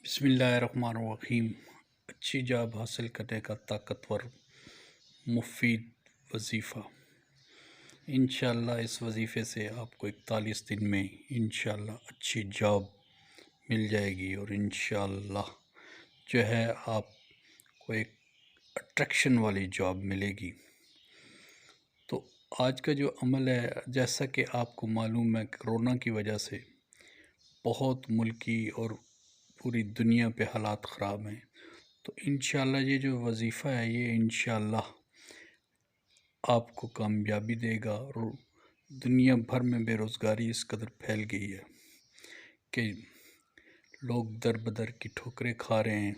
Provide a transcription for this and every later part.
بسم اللہ الرحمن الرحیم۔ اچھی جاب حاصل کرنے کا طاقتور مفید وظیفہ۔ انشاءاللہ اس وظیفے سے آپ کو 41 دن میں انشاءاللہ اچھی جاب مل جائے گی، اور انشاءاللہ جو ہے آپ کو ایک اٹریکشن والی جاب ملے گی۔ تو آج کا جو عمل ہے، جیسا کہ آپ کو معلوم ہے، کرونا کی وجہ سے بہت ملکی اور پوری دنیا پہ حالات خراب ہیں۔ تو انشاءاللہ یہ جو وظیفہ ہے، یہ انشاءاللہ آپ کو کامیابی دے گا۔ اور دنیا بھر میں بے روزگاری اس قدر پھیل گئی ہے کہ لوگ در بدر کی ٹھوکریں کھا رہے ہیں،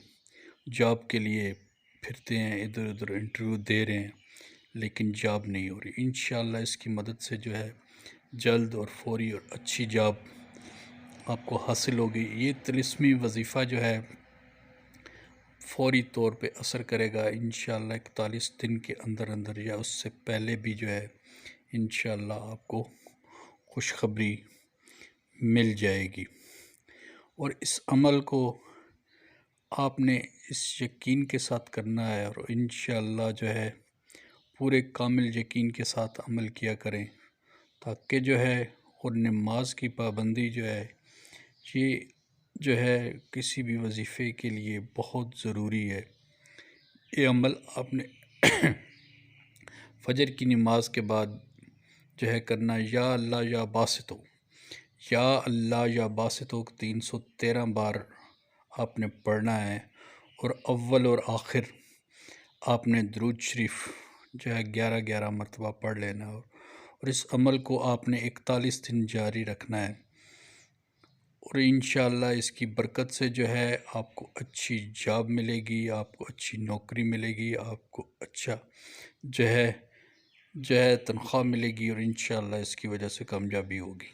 جاب کے لیے پھرتے ہیں، ادھر ادھر انٹرویو دے رہے ہیں، لیکن جاب نہیں ہو رہی۔ انشاءاللہ اس کی مدد سے جو ہے جلد اور فوری اور اچھی جاب آپ کو حاصل ہوگی۔ یہ طلسمی وظیفہ جو ہے فوری طور پہ اثر کرے گا انشاءاللہ 41 دن کے اندر اندر، یا اس سے پہلے بھی جو ہے انشاءاللہ آپ کو خوشخبری مل جائے گی۔ اور اس عمل کو آپ نے اس یقین کے ساتھ کرنا ہے، اور انشاءاللہ جو ہے پورے کامل یقین کے ساتھ عمل کیا کریں، تاکہ جو ہے اور نماز کی پابندی جو ہے، یہ جو ہے کسی بھی وظیفے کے لیے بہت ضروری ہے۔ یہ عمل آپ نے فجر کی نماز کے بعد جو ہے کرنا، یا اللہ یا باسطو، یا اللہ یا باسطو 313 بار آپ نے پڑھنا ہے، اور اول اور آخر آپ نے درود شریف جو ہے 11 مرتبہ پڑھ لینا، اور اس عمل کو آپ نے 41 دن جاری رکھنا ہے۔ اور انشاءاللہ اس کی برکت سے جو ہے آپ کو اچھی جاب ملے گی، آپ کو اچھی نوکری ملے گی، آپ کو اچھا جو ہے تنخواہ ملے گی، اور انشاءاللہ اس کی وجہ سے کامیابی ہوگی۔